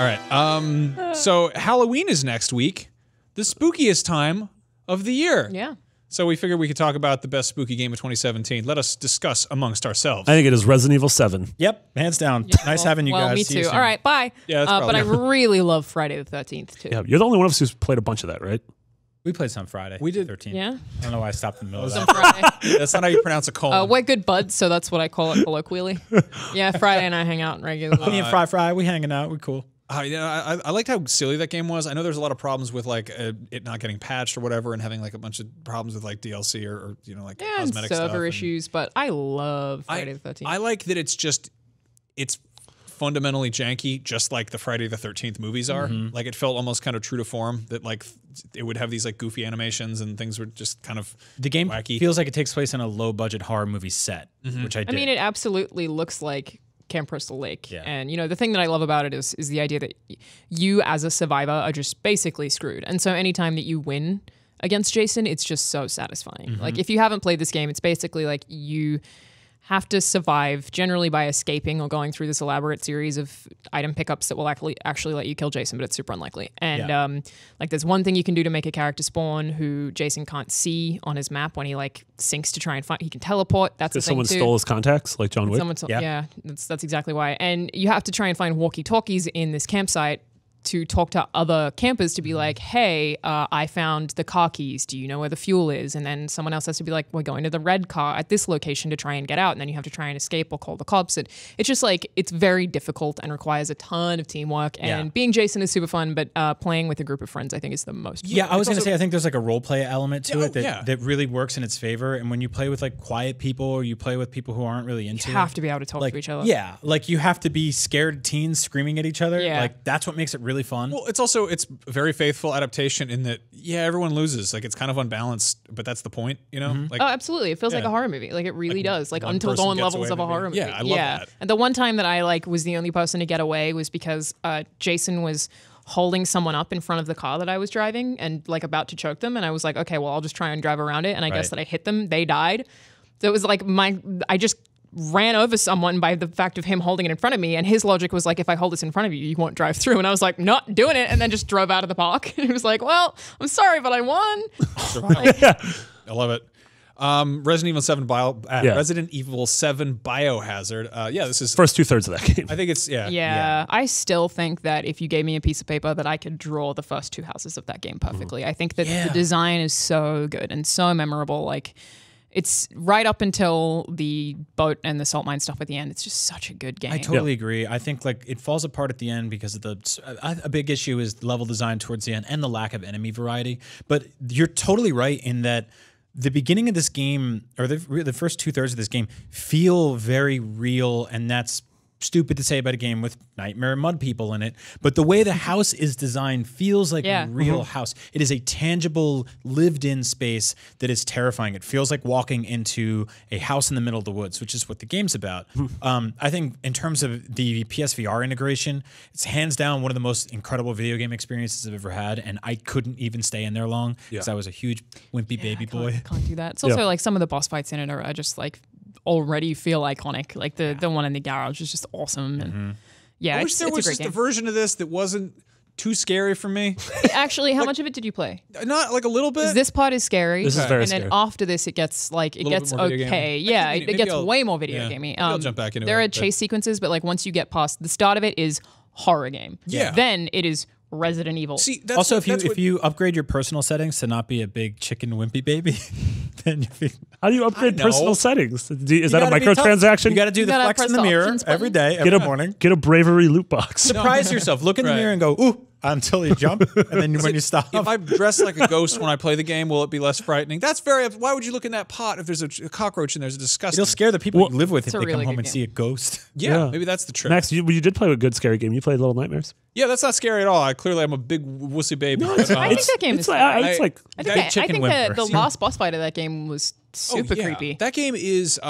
All right. So Halloween is next week, the spookiest time of the year. Yeah. So we figured we could talk about the best spooky game of 2017. Let us discuss amongst ourselves. I think it is Resident Evil 7. Yep, hands down. Nice having you guys. Me See you too. soon. All right, bye. Yeah, that's but I probably- really love Friday the 13th too. Yeah, you're the only one of us who's played a bunch of that, right? We played some Friday. We did. 13. Yeah. I don't know why I stopped in the middle of Some that. Friday. That's not how you pronounce a colon. We're good buds, so that's what I call it colloquially. Yeah, Friday and I hang out regularly. Me and Fry, we hanging out. We cool. I liked how silly that game was. I know there's a lot of problems with like it not getting patched or whatever, and having like a bunch of problems with like DLC or you know like Yeah, and cosmetic stuff. server issues, but I love Friday the 13th. I like that it's fundamentally janky, just like the Friday the 13th movies are. Like it felt almost kind of true to form that like it would have these like goofy animations and things were just kind of The game wacky. feels like it takes place in a low budget horror movie set, which I did. I mean, it absolutely looks like Camp Crystal Lake. Yeah. And, you know, the thing that I love about it is the idea that you as a survivor are just basically screwed. And so anytime that you win against Jason, it's just so satisfying. Like, if you haven't played this game, it's basically like you have to survive generally by escaping or going through this elaborate series of item pickups that will actually let you kill Jason, but it's super unlikely. And like there's one thing you can do to make a character spawn who Jason can't see on his map when he like sinks to try and find. He can teleport. That's the Because thing someone too. stole his contacts, like John Wick. Yeah, that's exactly why. And you have to try and find walkie-talkies in this campsite to talk to other campers to be like, hey, I found the car keys. Do you know where the fuel is? And then someone else has to be like, we're going to the red car at this location to try and get out. And then you have to try and escape or call the cops. And it's just like, it's very difficult and requires a ton of teamwork. And being Jason is super fun, but playing with a group of friends, I think is the most fun. Yeah, I was going to say, I think there's like a role play element to it that yeah. really works in its favor. And when you play with like quiet people or you play with people who aren't really into You have to be able to talk like, to each other. Yeah, like you have to be scared teens screaming at each other. Yeah. Like that's what makes it really fun. Well, it's very faithful adaptation in that everyone loses. Like it's kind of unbalanced, but that's the point, you know? Like Oh, absolutely. It feels like Yeah. a horror movie. Like it really does. Like one Until person Dawn gets levels away of a with it. horror movie. Yeah, I love that. And the one time that I like was the only person to get away was because Jason was holding someone up in front of the car that I was driving and like about to choke them. And I was like, okay, well, I'll just try and drive around it. And I guess Right. that I hit them. They died. So it was like I just ran over someone by the fact of him holding it in front of me, and his logic was like, if I hold this in front of you, you won't drive through. And I was like, not doing it, and then just drove out of the park. And he was like, well, I'm sorry, but I won. I love it. Resident Evil 7 Resident Evil 7 Biohazard. This is First 2/3 of that game. I think it's Yeah, I still think that if you gave me a piece of paper that I could draw the first two houses of that game perfectly. I think that the design is so good and so memorable. Like it's right up until the boat and the salt mine stuff at the end. It's just such a good game. I totally agree. I think like it falls apart at the end because of a big issue is level design towards the end and the lack of enemy variety. But you're totally right in that the beginning of this game or the first 2/3 of this game feel very real, and that's stupid to say about a game with nightmare mud people in it, but the way the house is designed feels like a real house. It is a tangible, lived-in space that is terrifying. It feels like walking into a house in the middle of the woods, which is what the game's about. I think in terms of the PSVR integration, it's hands down one of the most incredible video game experiences I've ever had, and I couldn't even stay in there long because I was a huge wimpy baby boy. Can't do that. It's also like some of the boss fights in it are just like already feel iconic. Like the one in the garage is just awesome. And I wish it's there a was great just a game. version of this that wasn't too scary for me. Actually, how much of it did you play? Not like a little bit. This part is scary. This is very and then scary. after this, it gets like it Little gets bit more video okay. gamey. Yeah, Maybe it gets I'll- way more video yeah, gamey. maybe I'll jump back into there it, are but- chase sequences, but like once you get past the start of it is horror game. Yeah. Then it is Resident Evil. See, that's Also, what- if you upgrade your personal settings to not be a big chicken wimpy baby, then How do you upgrade know. personal settings? Is that a microtransaction? You got to do the gotta flex in press the the mirror options every button. day, every morning. Get a bravery loot box. Surprise yourself. Look in the Right. mirror and go, ooh, until you jump, and then when you stop. If I dress like a ghost when I play the game, will it be less frightening? That's very. Why would you look in that pot if there's a cockroach in there? It's disgusting. It'll scare the people you live with if a they really come home good and game. see a ghost. Yeah, Yeah. maybe that's the trick. Max, you did play a good scary game. You played Little Nightmares. Yeah, that's not scary at all. I clearly am a big wussy baby. I think that game It's is. like, fun. it's like I that think, chicken the whimper. last boss fight of that game was super Oh, yeah. creepy. That game is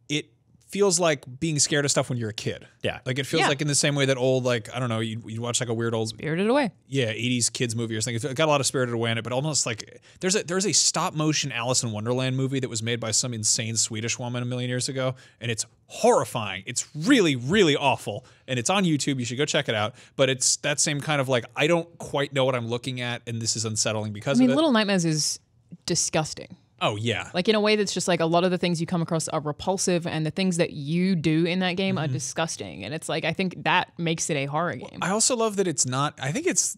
it feels like being scared of stuff when you're a kid. Yeah. Like it feels like in the same way that old, like, I don't know, you watch like a weird old Spirited Away. 80s kids movie or something. It got a lot of Spirited Away in it, but almost like there's a stop motion Alice in Wonderland movie that was made by some insane Swedish woman a million years ago, and it's horrifying. It's really, really awful, and it's on YouTube. You should go check it out. But it's that same kind of like, I don't quite know what I'm looking at, and this is unsettling because of it. Little Nightmares is disgusting. Oh yeah. Like in a way that's just like a lot of the things you come across are repulsive, and the things that you do in that game are disgusting. And it's like, I think that makes it a horror game. I also love that it's not, I think it's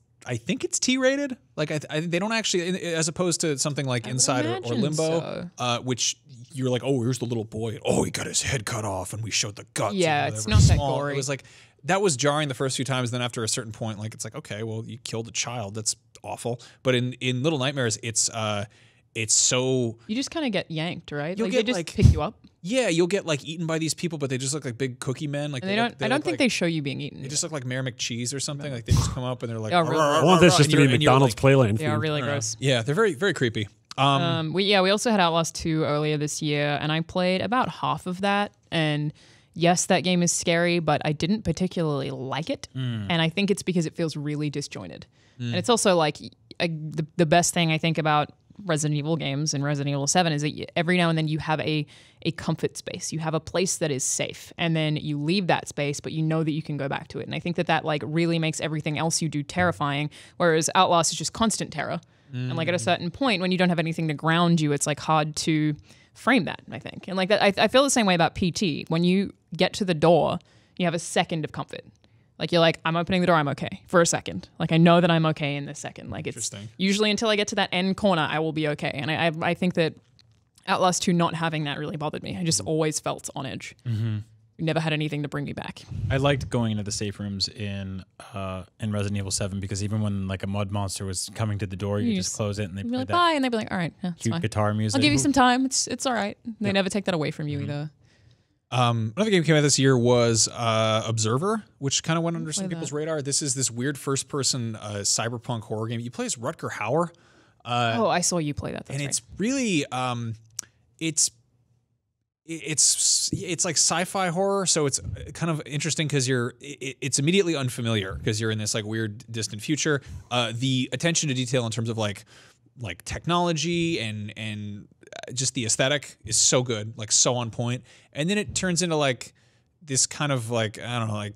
T-rated. Like I they don't actually, as opposed to something like Inside or Limbo, which you're like, oh, here's the little boy. Oh, he got his head cut off, and we showed the guts. Yeah, it's not that gory. It was like, that was jarring the first few times. Then after a certain point, like it's like, okay, well, you killed a child. That's awful. But in Little Nightmares, it's so, you just kind of get yanked, right? You'll like get, they just like, pick you up. yeah, you'll get like eaten by these people, but they just look like big cookie men. Like And I don't think they show you being eaten. They just look like Mayor McCheese or something. Like they just come up and they're like, Oh, really? I want this just to be McDonald's Playland. They are really gross. yeah, they're very, very creepy. We also had Outlast 2 earlier this year, and I played about half of that. And yes, that game is scary, but I didn't particularly like it. And I think it's because it feels really disjointed. And it's also like the best thing I think about Resident Evil games and Resident Evil 7 is that every now and then you have a comfort space. You have a place that is safe, and then you leave that space, but you know that you can go back to it. And I think that like really makes everything else you do terrifying, whereas Outlast is just constant terror. And like at a certain point when you don't have anything to ground you, it's like hard to frame that, I think. And like that, I feel the same way about PT. When you get to the door, you have a second of comfort. Like you're like, I'm opening the door, I'm okay for a second. Like I know that I'm okay in this second. Like it's usually until I get to that end corner, I will be okay. And I think that Outlast 2 not having that really bothered me. I just always felt on edge. Never had anything to bring me back. I liked going into the safe rooms in Resident Evil 7 because even when like a mud monster was coming to the door, you just close it and they play like, that bye, and they'd be like, all right, yeah, it's cute fine. guitar music. I'll give you some time. It's all right. They never take that away from you either. Another game came out this year was Observer, which kind of went under some play people's radar. This is this weird first-person cyberpunk horror game. You play as Rutger Hauer. I saw you play that. That's and right. it's really it's like sci-fi horror, so it's kind of interesting because it's immediately unfamiliar because you're in this like weird distant future. The attention to detail in terms of like technology and just the aesthetic is so good, like so on point. And then it turns into like this kind of like, I don't know, like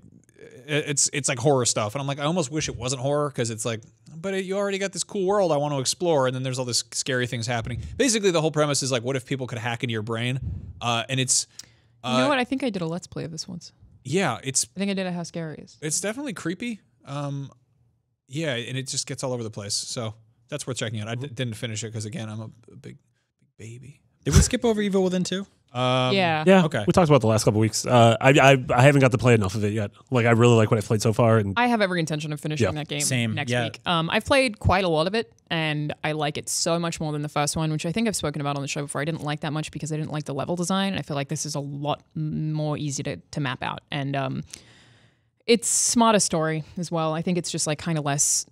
it's like horror stuff. And I'm like, I almost wish it wasn't horror because it's like, but you already got this cool world I want to explore. And then there's all this scary things happening. Basically, the whole premise is like, what if people could hack into your brain? And it's... you know what? I think I did a Let's Play of this once. Yeah, I think I did a How Scariest. It's definitely creepy. Yeah, and it just gets all over the place. So that's worth checking out. I didn't finish it because, again, I'm a big baby. Did we skip over Evil Within 2? Yeah. Okay. We talked about it the last couple of weeks. I haven't got to play enough of it yet. Like I really like what I've played so far, and I have every intention of finishing that game next week. I've played quite a lot of it, and I like it so much more than the first one, which I think I've spoken about on the show before. I didn't like that much because I didn't like the level design, and I feel like this is a lot more easy to map out. And it's smarter story as well. I think it's just like kind of less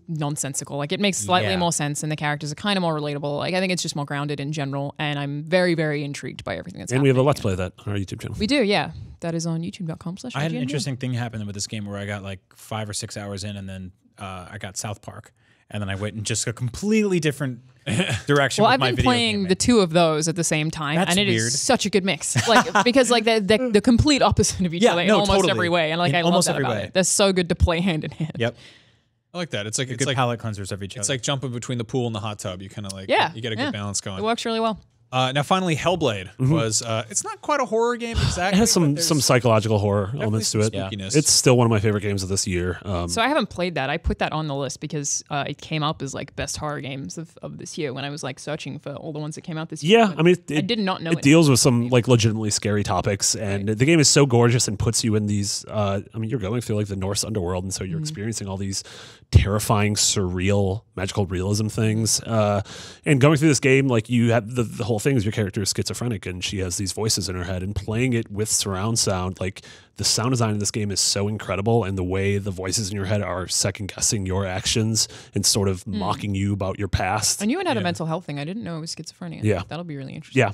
nonsensical. Like it makes slightly more sense, and the characters are kind of more relatable. Like I think it's just more grounded in general, and I'm very, very intrigued by everything that's happening. And we have a Let's Play of that on our YouTube channel. We do, yeah. That is on youtube.com/. I had an interesting thing happen with this game where I got like 5 or 6 hours in, and then I got South Park, and then I went in just a completely different direction. Well, with I've my been video playing game. the two of those at the same time, That's and it weird. is such a good mix. Like because like the complete opposite of each other in almost totally. every way, and like In I love almost that every about way. it. They're so good to play hand in hand. Yep. I like that. It's like Good palate cleansers of each other. It's like jumping between the pool and the hot tub. You kind of like you get a good balance going. It works really well. Now, finally, Hellblade was. It's not quite a horror game exactly. It has but some there's psychological horror elements to some it. spookiness. It's still one of my favorite games of this year. So I haven't played that. I put that on the list because it came up as like best horror games of this year when I was like searching for all the ones that came out this year. Yeah, I mean, I did not know it deals with some like legitimately scary topics, and the game is so gorgeous and puts you in these. I mean, you're going through like the Norse underworld, and so you're experiencing all these terrifying, surreal, magical realism things. And going through this game, like you have the whole whole thing is your character is schizophrenic and she has these voices in her head, and playing it with surround sound, like the sound design in this game is so incredible, and the way the voices in your head are second guessing your actions and sort of mocking you about your past. I knew it had a mental health thing. I didn't know it was schizophrenia. Yeah. That'll be really interesting. Yeah.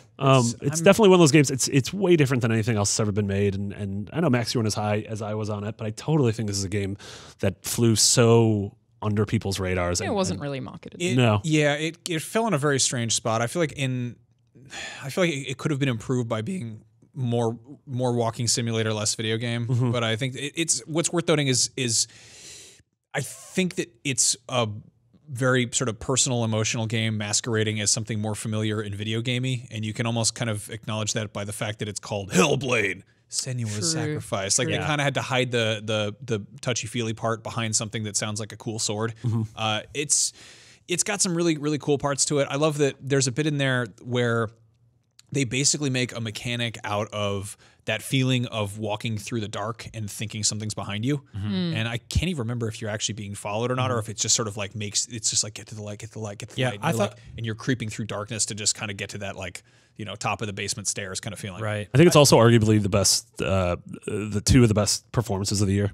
It's definitely one of those games. It's way different than anything else that's ever been made. And I know, Max, you weren't as high as I was on it, but I totally think this is a game that flew so under people's radars. It wasn't really marketed. No. Yeah, it fell in a very strange spot. I feel like it could have been improved by being more walking simulator, less video game. But I think it's what's worth noting is I think that it's a very sort of personal, emotional game masquerading as something more familiar in video gamey, and you can almost kind of acknowledge that by the fact that it's called Hillblade Sacrifice. Like they kind of had to hide the touchy-feely part behind something that sounds like a cool sword. It's got some really, really cool parts to it. I love that there's a bit in there where they basically make a mechanic out of that feeling of walking through the dark and thinking something's behind you. And I can't even remember if you're actually being followed or not, or if it's just sort of like it's just like get to the light, get to the light, get to the light. And and you're creeping through darkness to just kind of get to that, like, you know, top of the basement stairs kind of feeling. Right. I think it's also arguably the best, the two of the best performances of the year.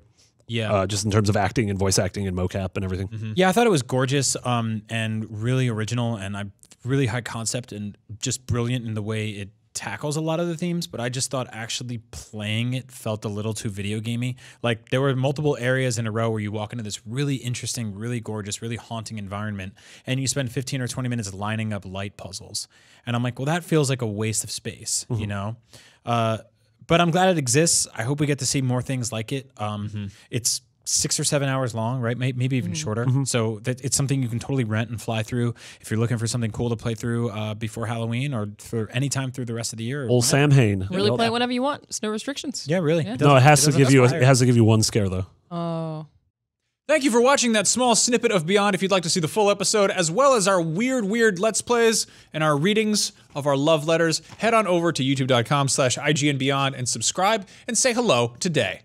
Yeah. Just in terms of acting and voice acting and mocap and everything. Yeah, I thought it was gorgeous and really original, and really high concept and just brilliant in the way it tackles a lot of the themes, but I just thought actually playing it felt a little too video gamey. Like there were multiple areas in a row where you walk into this really interesting, really gorgeous, really haunting environment, and you spend 15 or 20 minutes lining up light puzzles. And I'm like, well, that feels like a waste of space, you know? But I'm glad it exists. I hope we get to see more things like it. It's 6 or 7 hours long, right? Maybe even shorter. So it's something you can totally rent and fly through if you're looking for something cool to play through before Halloween or for any time through the rest of the year. Old Sam Hain. Really play it whenever you want. There's no restrictions. Yeah, really. Yeah. No, it has to give you one scare though. Oh. Thank you for watching that small snippet of Beyond. If you'd like to see the full episode, as well as our weird Let's Plays and our readings of our love letters, head on over to youtube.com/IGNBeyond and subscribe and say hello today.